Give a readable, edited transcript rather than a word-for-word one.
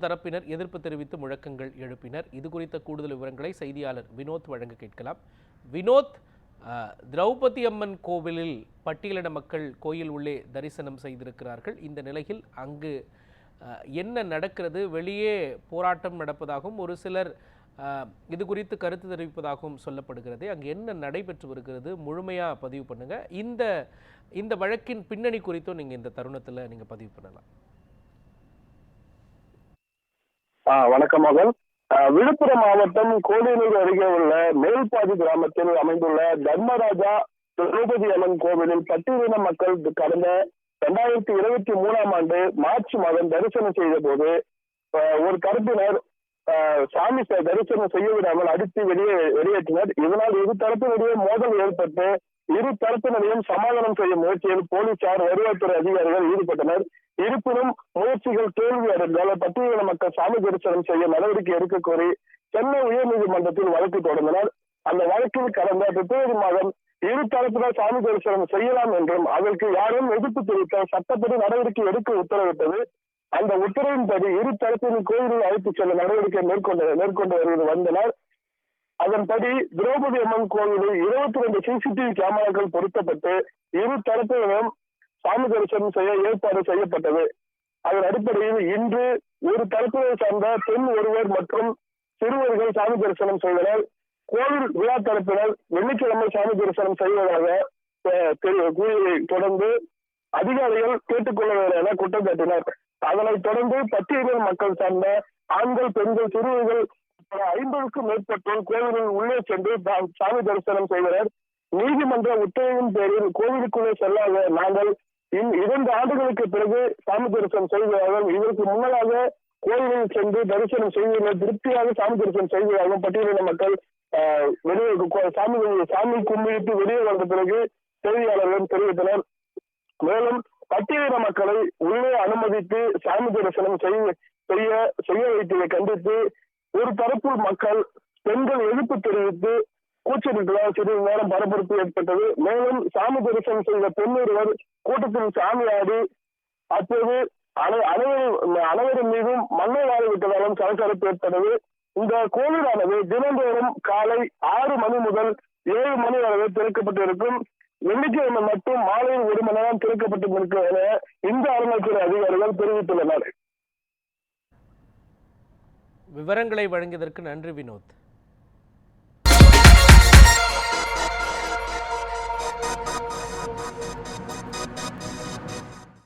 தரப்பினர் எதிர்ப்பு தெரிவித்து முழக்கங்கள் எழுப்பினர். இது குறித்த கூடுதல் விவரங்களை செய்தியாளர் வினோத் வழங்க கேட்கலாம். வினோத், திரௌபதி அம்மன் கோவிலில் பட்டியலின மக்கள் கோயில் உள்ளே தரிசனம் செய்திருக்கிறார்கள். இந்த நிலையில் அங்கு என்ன நடக்கிறது? வெளியே போராட்டம் நடப்பதாகவும் ஒரு சிலர் இது குறித்து கருத்து தெரிவிப்பதாகவும் சொல்லப்படுகிறது. அங்கு என்ன நடைபெற்று வருகிறது? முழுமையா பதிவு பண்ணுங்க. இந்த வழக்கின் பின்னணி குறித்தும் நீங்க இந்த தருணத்துல நீங்க பதிவு பண்ணலாம். வணக்கம் மகன். விழுப்புரம் மாவட்டம் கோடியனூர் அருகே உள்ள மேல்பாதி கிராமத்தில் அமைந்துள்ள தர்மராஜா திரௌபதி அம்மன் கோவிலில் பட்டியலின மக்கள் கடந்த 2023ஆம் ஆண்டு மார்ச் மாதம் தரிசனம் செய்த போது ஒரு தரப்பினர் சாமி தரிசனம் செய்ய விடாமல் அடித்து வெளியேற்றினர். இதனால் இரு தரப்பினரிடையே மோதல் ஏற்பட்டு இரு தரப்பினரையும் சமாதானம் செய்யும் முயற்சியில் போலீசார், வருவாய்த்துறை அதிகாரிகள் ஈடுபட்டனர். இருப்பினும் முயற்சிகள் தோல்வி அடைந்தால் பட்டியலின மக்கள் சாமி தரிசனம் செய்ய நடவடிக்கை எடுக்க கோரி சென்னை உயர்நீதிமன்றத்தில் வழக்கு தொடர்ந்தனர். அந்த வழக்கில் கடந்த பிப்ரவரி மாதம் இரு தரப்பினர் சாமி தரிசனம் செய்யலாம் என்றும் அதற்கு யாரும் எதிர்ப்பு தெரிவித்த சட்டப்படி நடவடிக்கை எடுக்க உத்தரவிட்டது. அந்த உத்தரவின்படி இரு தரப்பின் கோயிலில் அழைத்துச் செல்ல நடவடிக்கை மேற்கொண்டு வந்தனர். அதன்படி திரௌபதி அம்மன் கோவிலில் 22 CCTV கேமராக்கள் பொருத்தப்பட்டு இரு தரப்பினரும் சாமி தரிசனம் செய்ய ஏற்பாடு செய்யப்பட்டது. அதன் அடிப்படையில் இன்று ஒரு தரப்பினை சார்ந்த பெண் ஒருவர் மற்றும் சிறுவர்கள் சாமி தரிசனம் செய்தனர். கோவில் விழா தரப்பினர் வெள்ளிக்கிழமை சாமி தரிசனம் செய்வதாக கூறியதை தொடர்ந்து அதிகாரிகள் கேட்டுக்கொள்ளவில்லை என குற்றம் சாட்டினர். அதனைத் தொடர்ந்து பட்டியலின மக்கள் சார்ந்த ஆண்கள், பெண்கள், சிறுவர்கள் 50க்கும் மேற்பட்டோர் கோவிலில் உள்ளே சென்று சாமி தரிசனம் செய்தனர். நீதிமன்ற உத்தரவின் பேரில் கோவிலுக்குள்ளே செல்லாத நாங்கள் 2 ஆண்டுகளுக்கு பிறகு சாமி தரிசனம் செய்வதாகவும் இதற்கு முன்னதாக கோவிலில் சென்று தரிசனம் செய்வதில் திருப்தியாக சாமி தரிசனம் செய்வதாகவும் பட்டியலின மக்கள் சாமி கும்பிட்டு வெளியே வந்த பிறகு செய்தியாளர்களும் தெரிவித்தனர். மேலும் பட்டியலின மக்களை உள்ளே அனுமதித்து சாமி தரிசனம் செய்ய வைத்ததை கண்டித்து ஒரு தரப்பு மக்கள், பெண்கள் எதிர்ப்பு தெரிவித்து கூச்சலிட்டதால் சிறிது நேரம் பரபரப்பு ஏற்பட்டது. மேலும் சாமி தரிசனம் செய்த பெண் ஒருவர் கூட்டத்தில் சாமி ஆடி அப்போது அனைவரின் மீதும் மண்ணை வாழ விட்டதாலும் சலசலப்பு ஏற்பட்டது. இந்த கோவிலானது தினந்தோறும் காலை 6 மணி முதல் 7 மணி வரை திறக்கப்பட்டிருக்கும். வெள்ளிக்கிழமை மட்டும் மாலையில் 1 மணி நேரம் திறக்கப்பட்டிருக்கும் என இந்து அறநிலையத்துறை அதிகாரிகள் தெரிவித்துள்ளனர். விவரங்களை வழங்கியதற்கு நன்றி வினோத்.